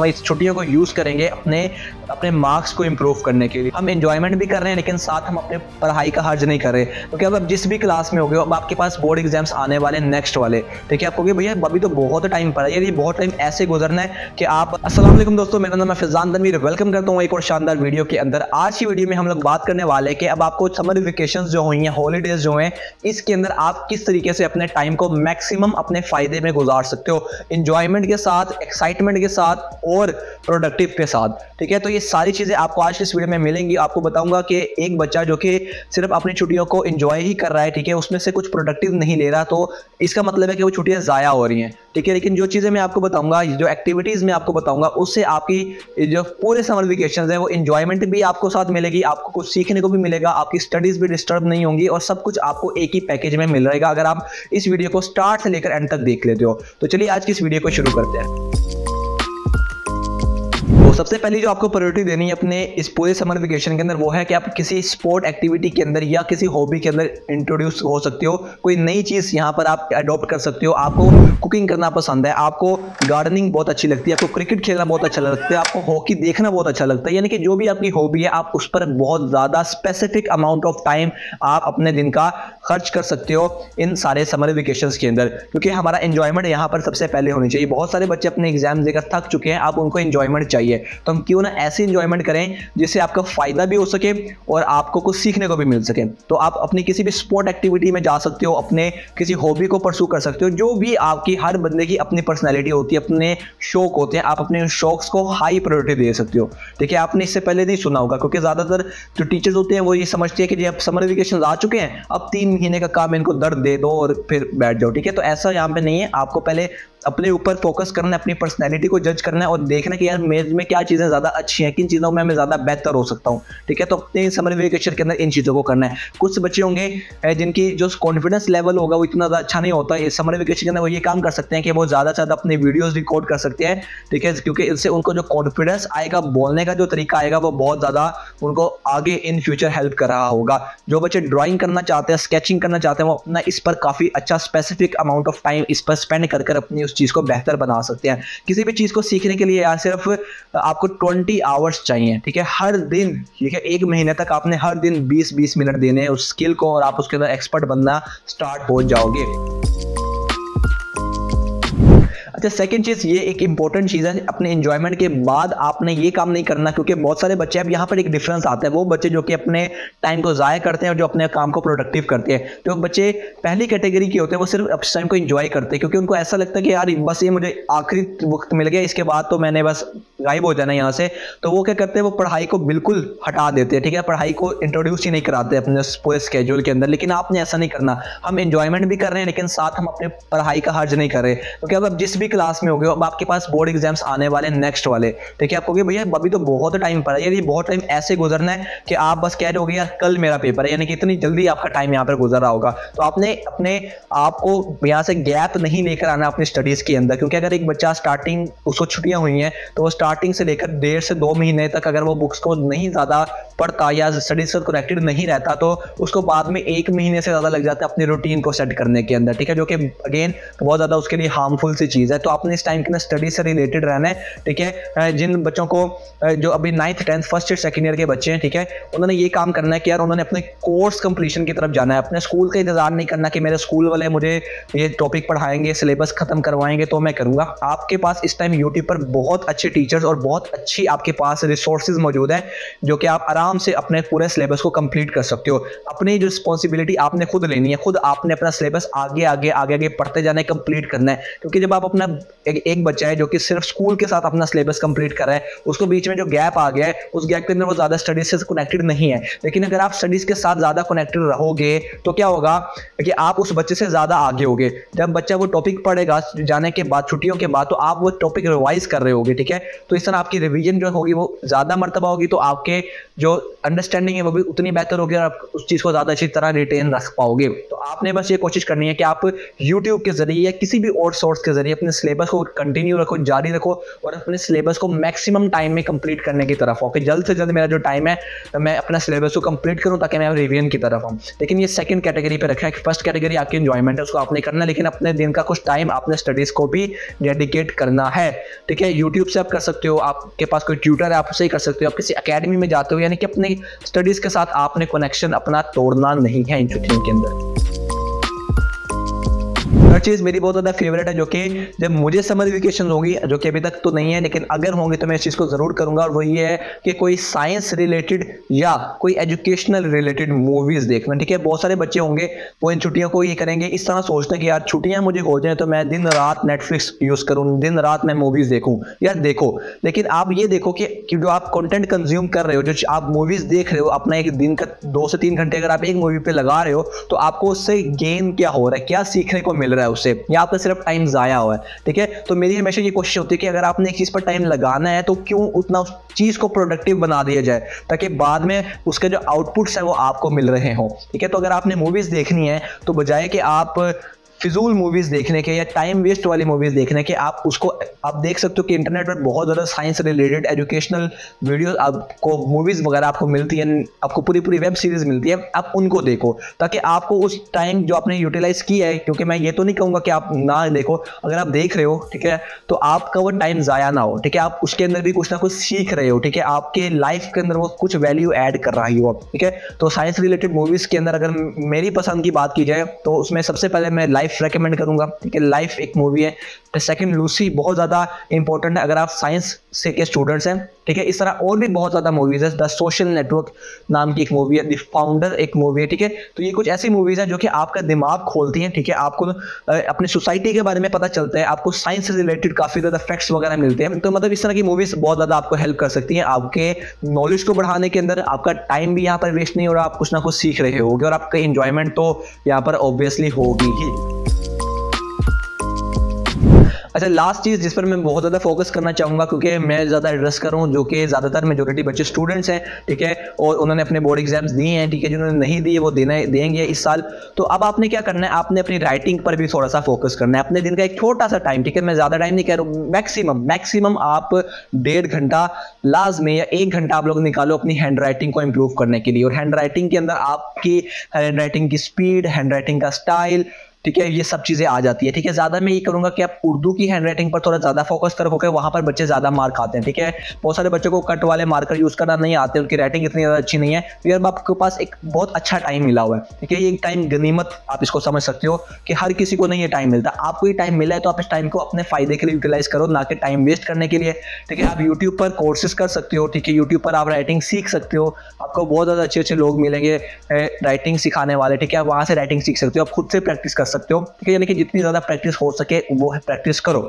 हम इस छुट्टियों को यूज़ करेंगे अपने अपने मार्क्स को इम्प्रूव करने के लिए। हम एंजॉयमेंट भी कर रहे हैं लेकिन साथ हम अपने पढ़ाई का हर्ज नहीं कर रहे, क्योंकि अब जिस भी क्लास में हो गए अब आपके पास बोर्ड एग्जाम्स आने वाले नेक्स्ट वाले, ठीक है। आपको भैया अभी तो बहुत टाइम पड़ा है, ये बहुत टाइम ऐसे गुजरना है कि आप। अस्सलाम वालेकुम दोस्तों, मेरा नाम है फैजान तनवीर, वेलकम करता हूँ एक और शानदार वीडियो के अंदर। आज की वीडियो में हम लोग बात करने वाले हैं कि अब आपको समर वेकेशन जो हुई हैं, हॉलीडेज जो हैं, इसके अंदर आप किस तरीके से अपने टाइम को मैक्सिमम अपने फायदे में गुजार सकते हो, इंजॉयमेंट के साथ, एक्साइटमेंट के साथ और प्रोडक्टिव के साथ, ठीक है। तो ये सारी चीजें आपको आज इस वीडियो में मिलेंगी। आपको बताऊंगा कि एक बच्चा जो कि सिर्फ अपनी छुट्टियों को एंजॉय ही कर रहा है, ठीक है, उसमें से कुछ प्रोडक्टिव नहीं ले रहा, तो इसका मतलब है कि वो छुट्टियां जाया हो रही हैं, ठीक है। लेकिन जो चीजें मैं आपको बताऊंगा, जो एक्टिविटीज मैं आपको बताऊंगा, उससे आपकी जो पूरे समर वेकेशन है वो एंजॉयमेंट भी आपको साथ मिलेगी, आपको कुछ सीखने को भी मिलेगा, आपकी स्टडीज भी डिस्टर्ब नहीं होंगी और सब कुछ आपको एक ही पैकेज में मिल रहेगा अगर आप इस वीडियो को स्टार्ट से लेकर एंड तक देख लेते हो। तो चलिए आज की इस वीडियो को शुरू करते हैं। तो सबसे पहले जो आपको प्रायोरिटी देनी है अपने इस पूरे समर वेकेशन के अंदर वो है कि आप किसी स्पोर्ट एक्टिविटी के अंदर या किसी हॉबी के अंदर इंट्रोड्यूस हो सकते हो। कोई नई चीज़ यहाँ पर आप अडॉप्ट कर सकते हो। आपको कुकिंग करना पसंद है, आपको गार्डनिंग बहुत अच्छी लगती है, आपको क्रिकेट खेलना बहुत अच्छा लगता है, आपको हॉकी देखना बहुत अच्छा लगता है, यानी कि जो भी आपकी हॉबी है आप उस पर बहुत ज़्यादा स्पेसिफिक अमाउंट ऑफ टाइम आप अपने दिन का खर्च कर सकते हो इन सारे समर वेकेशंस के अंदर, क्योंकि हमारा एंजॉयमेंट यहाँ पर सबसे पहले होनी चाहिए। बहुत सारे बच्चे अपने एग्जाम देकर थक चुके हैं, आप उनको एंजॉयमेंट चाहिए, तो हम क्यों ना ऐसे एंजॉयमेंट करें जिससे आपका फायदा भी हो सके और आपको कुछ सीखने को भी मिल सके। तो आप अपनी किसी भी स्पोर्ट एक्टिविटी में जा सकते हो, अपने किसी हॉबी को परस्यू कर सकते हो, जो भी आपकी, हर बंदे की अपनी पर्सनैलिटी होती है, अपने शौक होते हैं, आप अपने शौक को हाई प्रायोरिटी दे सकते हो, ठीक है। आपने इससे पहले नहीं सुना होगा, क्योंकि ज़्यादातर जो टीचर्स होते हैं वो ये समझते हैं कि जब समर वेकेशन आ चुके हैं अब 3 महीने का काम इनको दर्द दे दो और फिर बैठ जाओ, ठीक है। तो ऐसा यहाँ पे नहीं है, आपको पहले अपने ऊपर फोकस करना है, अपनी पर्सनैलिटी को जज करना है और देखना कि यार मेरे में क्या चीज़ें ज़्यादा अच्छी हैं, किन चीज़ों में मैं ज़्यादा बेहतर हो सकता हूँ, ठीक है। तो अपने समर वेकेशन के अंदर इन चीज़ों को करना है। कुछ बच्चे होंगे जिनकी जो कॉन्फिडेंस लेवल होगा वो इतना ज़्यादा अच्छा नहीं होता है, समर वेकेशन के अंदर वो ये काम कर सकते हैं कि वो ज़्यादा से ज़्यादा अपने वीडियोज़ रिकॉर्ड कर सकते हैं, ठीक है, क्योंकि इससे उनको जो कॉन्फिडेंस आएगा, बोलने का जो तरीका आएगा वो बहुत ज़्यादा उनको आगे इन फ्यूचर हेल्प कर रहा होगा। जो बच्चे ड्राइंग करना चाहते हैं, स्केचिंग करना चाहते हैं, वो अपना इस पर काफ़ी अच्छा स्पेसिफिक अमाउंट ऑफ टाइम इस पर स्पेंड कर अपनी उस चीज़ को बेहतर बना सकते हैं। किसी भी चीज़ को सीखने के लिए यार सिर्फ आपको 20 आवर्स चाहिए, ठीक है, हर दिन, ठीक है। 1 महीने तक आपने हर दिन 20-20 मिनट देने हैं उस स्किल को और आप उसके अंदर एक्सपर्ट बनना स्टार्ट हो जाओगे। अच्छा, सेकंड चीज़, ये एक इंपॉर्टेंट चीज़ है, अपने एंजॉयमेंट के बाद आपने ये काम नहीं करना, क्योंकि बहुत सारे बच्चे, अब यहाँ पर एक डिफरेंस आता है, वो बच्चे जो कि अपने टाइम को ज़ाया करते हैं और जो अपने काम को प्रोडक्टिव करते हैं। जो बच्चे पहली कैटेगरी के होते हैं वो सिर्फ अपने टाइम को एंजॉय करते हैं, क्योंकि उनको ऐसा लगता है कि यार बस ये मुझे आखिरी वक्त मिल गया, इसके बाद तो मैंने बस गायब हो जाना यहाँ से। तो वो क्या करते हैं, वो पढ़ाई को बिल्कुल हटा देते हैं, ठीक है, पढ़ाई को इंट्रोड्यूस ही नहीं कराते अपने पूरे स्केड्यूल के अंदर। लेकिन आपने ऐसा नहीं करना, हम एंजॉयमेंट भी कर रहे हैं लेकिन साथ हम अपने पढ़ाई का हर्ज नहीं कर रहे, क्योंकि अब जिस भी क्लास में हो गए अब आपके पास बोर्ड एग्जाम्स आने वाले नेक्स्ट वाले, ठीक है। आपको भैया अभी तो बहुत टाइम पड़ा है, यार ये बहुत टाइम ऐसे गुजरना है कि आप बस कह रहे हो यार कल मेरा पेपर है, यानी कि इतनी जल्दी आपका टाइम यहाँ पर गुजर रहा होगा। तो आपने अपने आप को यहाँ से गैप नहीं लेकर आना अपनी स्टडीज के अंदर, क्योंकि अगर एक बच्चा स्टार्टिंग, उसको छुट्टियां हुई हैं तो वो स्टार्टिंग से लेकर 1.5 से 2 महीने तक अगर वो बुक्स को नहीं ज़्यादा पढ़ता या स्टडीज से कनेक्टेड नहीं रहता तो उसको बाद में 1 महीने से ज़्यादा लग जाता है अपनी रूटीन को सेट करने के अंदर, ठीक है, जो कि अगेन बहुत ज़्यादा उसके लिए हार्मफुल सी चीज़ है। तो आपने इस टाइम के अंदर स्टडी से रिलेटेड रहना है, ठीक है। जिन बच्चों को जो अभी 9th 10th first year second year के बच्चे हैं, ठीक है, उन्होंने ये काम करना है कि यार उन्होंने अपने कोर्स कंप्लीशन की तरफ जाना है। अपने स्कूल का इंतजार नहीं करना कि मेरे स्कूल वाले मुझे ये टॉपिक पढ़ाएंगे, सिलेबस खत्म करवाएंगे तो मैं करूँगा। आपके पास इस टाइम यूट्यूब पर बहुत अच्छे टीचर्स और बहुत अच्छी आपके पास रिसोर्सेज मौजूद हैं जो कि आप आराम से अपने पूरे सिलेबस को कंप्लीट कर सकते हो। अपनी जो रिस्पॉन्सिबिलिटी आपने खुद लेनी है, खुद आपने अपना सिलेबस आगे आगे आगे आगे पढ़ते जाना है, कंप्लीट करना है। क्योंकि जब आप अपना एक बच्चा है जो कि सिर्फ स्कूल के साथ अपना सिलेबस कंप्लीट कर रहा है, उसको बीच में जो गैप आ गया है उस गैप के अंदर वो ज़्यादा स्टडीज से कनेक्टेड नहीं है। लेकिन अगर आप स्टडीज़ के साथ ज़्यादा कनेक्टेड रहोगे तो क्या होगा कि आप उस बच्चे से ज़्यादा आगे होगे। जब बच्चा वो टॉपिक पढ़ेगा जाने के बाद, छुट्टियों के बाद, तो आप वो टॉपिक रिवाइज कर रहे होगे, ठीक है। तो इस तरह आपकी रिवीजन जो होगी वो ज़्यादा मर्तबा होगी, तो आपके जो अंडरस्टैंडिंग है वो भी उतनी बेहतर होगी और आप उस चीज़ को ज़्यादा अच्छी तरह रिटेन रख पाओगे। तो आपने बस ये कोशिश करनी है कि आप यूट्यूब के जरिए या किसी भी और सोर्स के जरिए अपने सिलेबस को कंटिन्यू रखो, जारी रखो और अपने सिलेबस को मैक्सिमम टाइम में कंप्लीट करने की तरफ हो कि जल्द से जल्द मेरा जो टाइम है मैं अपना सिलेबस को कंप्लीट करूं ताकि मैं रिवीजन की तरफ हूं। लेकिन ये सेकंड कैटेगरी पे रखा है कि फर्स्ट कैटेगरी आपकी एंजॉयमेंट है, उसको आपने करना, लेकिन अपने दिन का कुछ टाइम आपने स्टडीज को भी डेडिकेट करना है। ठीक है, यूट्यूब से आप कर सकते हो, आपके पास कोई ट्यूटर है आप उससे ही कर सकते हो, आप किसी एकेडमी में जाते हो, यानी कि अपनी स्टडीज के साथ आपने कनेक्शन अपना तोड़ना नहीं है इन छुट्टियों के अंदर। हर चीज़ मेरी बहुत ज़्यादा फेवरेट है, जो कि जब मुझे समर वेकेशन होगी, जो कि अभी तक तो नहीं है लेकिन अगर होंगे तो मैं इस चीज़ को ज़रूर करूँगा, और वो ये है कि कोई साइंस रिलेटेड या कोई एजुकेशनल रिलेटेड मूवीज़ देखना। ठीक है, बहुत सारे बच्चे होंगे वो इन छुट्टियों को ये करेंगे, इस तरह सोचते हैं कि यार छुट्टियाँ मुझे हो जाएँ तो मैं दिन रात नेटफ्लिक्स यूज़ करूँ, दिन रात मैं मूवीज़ देखूँ। यार देखो, लेकिन आप ये देखो कि जो आप कंटेंट कंज्यूम कर रहे हो, जो आप मूवीज़ देख रहे हो, अपना एक दिन का 2 से 3 घंटे अगर आप एक मूवी पे लगा रहे हो तो आपको उससे गेन क्या हो रहा है, क्या सीखने को मिल रहा है उससे, या आपका सिर्फ टाइम जाया हुआ है। ठीक है, तो मेरी हमेशा ये कोशिश होती है कि अगर आपने एक चीज़ पर टाइम लगाना है तो क्यों उतना उस चीज़ को प्रोडक्टिव बना दिया जाए ताकि बाद में उसके जो आउटपुट्स हैं वो आपको मिल रहे हों। ठीक है, तो अगर आपने मूवीज़ देखनी है तो बजाय कि आप फिजूल मूवीज़ देखने के या टाइम वेस्ट वाली मूवीज़ देखने के, आप उसको आप देख सकते हो कि इंटरनेट पर बहुत ज़्यादा साइंस रिलेटेड एजुकेशनल वीडियोस आपको, मूवीज़ वगैरह आपको मिलती हैं, आपको पूरी वेब सीरीज़ मिलती है, आप उनको देखो ताकि आपको उस टाइम जो आपने यूटिलाइज़ किया है, क्योंकि मैं ये तो नहीं कहूँगा कि आप ना देखो, अगर आप देख रहे हो ठीक है तो आपका वो टाइम ज़ाया ना हो। ठीक है, आप उसके अंदर भी कुछ ना कुछ सीख रहे हो। ठीक है, आपके लाइफ के अंदर वो कुछ वैल्यू ऐड कर रही हो। ठीक है, तो साइंस रिलेटेड मूवीज़ के अंदर अगर मेरी पसंद की बात की जाए तो उसमें सबसे पहले मैं लाइफ रेकमेंड करूंगा। ठीक है, लाइफ एक मूवी है। सेकंड लूसी बहुत ज़्यादा इंपॉर्टेंट है अगर आप साइंस से के स्टूडेंट्स हैं। ठीक है, इस तरह और भी बहुत ज़्यादा मूवीज़ है। द सोशल नेटवर्क नाम की एक मूवी है, द फाउंडर एक मूवी है। ठीक है, तो ये कुछ ऐसी मूवीज़ हैं जो कि आपका दिमाग खोलती हैं। ठीक है, आपको अपनी सोसाइटी के बारे में पता चलता है, आपको साइंस से रिलेटेड काफ़ी ज़्यादा फैक्ट्स वगैरह मिलते हैं। तो मतलब इस तरह की मूवीज़ बहुत ज़्यादा आपको हेल्प कर सकती हैं आपके नॉलेज को बढ़ाने के अंदर। आपका टाइम भी यहाँ पर वेस्ट नहीं हो रहा, आप कुछ ना कुछ सीख रहे होगे और आपका इंजॉयमेंट तो यहाँ पर ऑब्वियसली होगी ही। अच्छा, लास्ट चीज़ जिस पर मैं बहुत ज़्यादा फोकस करना चाहूँगा, क्योंकि मैं ज़्यादा एड्रेस करूँ जो कि ज़्यादातर मेजोरिटी बच्चे स्टूडेंट्स हैं। ठीक है, और उन्होंने अपने बोर्ड एग्जाम्स दिए हैं। ठीक है, जिन्होंने नहीं दिए वो देंगे इस साल। तो अब आपने क्या करना है, आपने अपनी राइटिंग पर भी थोड़ा सा फोकस करना है। अपने दिन का एक छोटा सा टाइम, ठीक है, मैं ज़्यादा टाइम नहीं कह रहा हूँ, मैक्सिमम आप 1.5 घंटा लाजमी या 1 घंटा आप लोग निकालो अपनी हैंड राइटिंग को इम्प्रूव करने के लिए। और हैंड राइटिंग के अंदर आपकी हैंड राइटिंग की स्पीड, हैंड राइटिंग का स्टाइल, ठीक है, ये सब चीज़ें आ जाती है। ठीक है, ज़्यादा मैं ये करूँगा कि आप उर्दू की हैंड राइटिंग पर थोड़ा ज़्यादा फोकस करो, क्योंकि वहाँ पर बच्चे ज़्यादा मार्क आते हैं। ठीक है, बहुत सारे बच्चों को कट वाले मार्कर यूज़ करना नहीं आते, उनकी राइटिंग इतनी ज़्यादा अच्छी नहीं है। तो यार आपके पास एक बहुत अच्छा टाइम मिला हुआ है। ठीक है, ये एक टाइम गनीमत आप इसको समझ सकते हो कि हर किसी को नहीं ये टाइम मिलता। आपको ये टाइम मिला है तो आप इस टाइम को अपने फ़ायदे के लिए यूटिलाइज़ करो, ना कि टाइम वेस्ट करने के लिए। ठीक है, आप यूट्यूब पर कोर्सेज कर सकते हो। ठीक है, यूट्यूब पर आप राइटिंग सीख सकते हो, आपको बहुत ज़्यादा अच्छे लोग मिलेंगे राइटिंग सिखाने वाले। ठीक है, आप वहाँ से राइटिंग सीख सकते हो, आप खुद से प्रैक्टिस कर सकते हो। ठीक है, यानी कि जितनी ज़्यादा प्रैक्टिस हो सके वो प्रैक्टिस करो।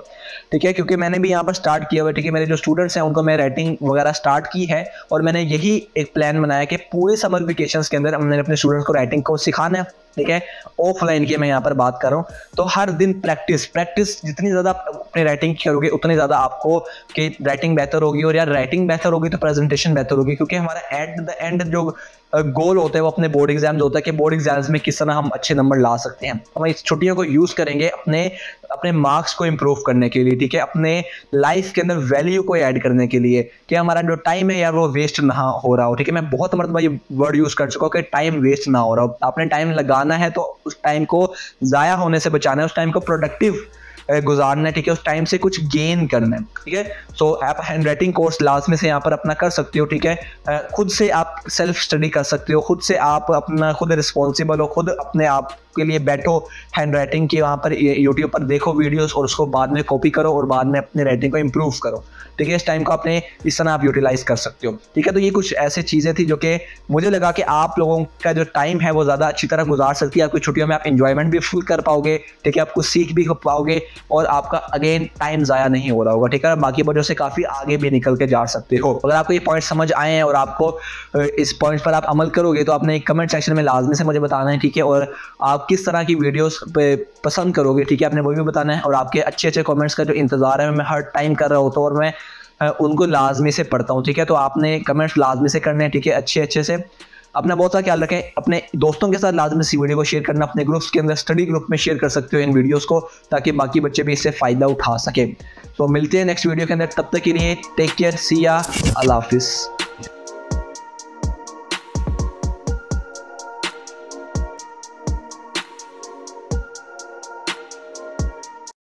ठीक है, क्योंकि मैंने भी यहाँ पर स्टार्ट किया हुआ है। ठीक है, मेरे जो स्टूडेंट्स हैं उनको मैं राइटिंग वगैरह स्टार्ट की है, और मैंने यही एक प्लान बनाया कि पूरे समर वेकेशंस के अंदर मैंने अपने स्टूडेंट्स को राइटिंग को सिखाना है। ठीक है, ऑफलाइन की मैं यहाँ पर बात कर रहा हूँ। तो हर दिन प्रैक्टिस जितनी ज़्यादा अपनी राइटिंग करोगे उतनी ज़्यादा आपको कि राइटिंग बेहतर होगी, और यार राइटिंग बेहतर होगी तो प्रेजेंटेशन बेहतर होगी। क्योंकि हमारा एट द एंड जो गोल होता है वो अपने बोर्ड एग्जाम्स होता है कि बोर्ड एग्जाम्स में किस तरह हम अच्छे नंबर ला सकते हैं। हम इस छुट्टियों को यूज़ करेंगे अपने मार्क्स को इम्प्रूव करने के लिए। ठीक है, अपने लाइफ के अंदर वैल्यू को ऐड करने के लिए कि हमारा जो टाइम है यार वो वेस्ट ना हो रहा हो। ठीक है, मैं बहुत मरतबा ये वर्ड यूज़ कर चुका हूँ कि टाइम वेस्ट ना हो रहा हो। आपने टाइम लगाना है तो उस टाइम को ज़ाया होने से बचाना है, उस टाइम को प्रोडक्टिव गुजारना है। ठीक है, उस टाइम से कुछ गेन करना है। ठीक है, सो आप हैंड राइटिंग कोर्स लाजमी से यहाँ पर अपना कर सकते हो। ठीक है, खुद से आप सेल्फ स्टडी कर सकते हो, खुद से आप अपना खुद रिस्पॉन्सिबल हो, खुद अपने आप के लिए बैठो, हैंड राइटिंग की वहाँ पर यूट्यूब पर देखो वीडियोस, और उसको बाद में कॉपी करो और बाद में अपनी राइटिंग को इम्प्रूव करो। ठीक है, इस टाइम को अपने इस तरह आप यूटिलाइज कर सकते हो। ठीक है, तो ये कुछ ऐसी चीज़ें थी जो कि मुझे लगा कि आप लोगों का जो टाइम है वो ज़्यादा अच्छी तरह गुजार सकती है। आपकी छुट्टियों में आप इंजॉयमेंट भी फुल कर पाओगे। ठीक है, आप कुछ सीख भी पाओगे और आपका अगेन टाइम ज़ाया नहीं हो रहा होगा। ठीक है, बाकी वजह से काफ़ी आगे भी निकल के जा सकते हो। अगर आपको ये पॉइंट समझ आए हैं और आपको इस पॉइंट पर आप अमल करोगे तो आपने कमेंट सेक्शन में लाजमी से मुझे बताना है। ठीक है, और आप किस तरह की वीडियोस पे पसंद करोगे। ठीक है, आपने वो भी बताना है, और आपके अच्छे कमेंट्स का जो इंतज़ार है मैं हर टाइम कर रहा होता हूँ और मैं उनको लाजमी से पढ़ता हूँ। ठीक है, तो आपने कमेंट्स लाजमी से करने हैं। ठीक है, अच्छे से अपना बहुत सारा ख्याल रखें। अपने दोस्तों के साथ लाजमी इस वीडियो को शेयर करना, अपने ग्रुप्स के अंदर स्टडी ग्रुप में शेयर कर सकते हो इन वीडियोस को, ताकि बाकी बच्चे भी इससे फ़ायदा उठा सके। तो मिलते हैं नेक्स्ट वीडियो के अंदर, तब तक के लिए टेक केयर, सी या, अल्लाह हाफिज़।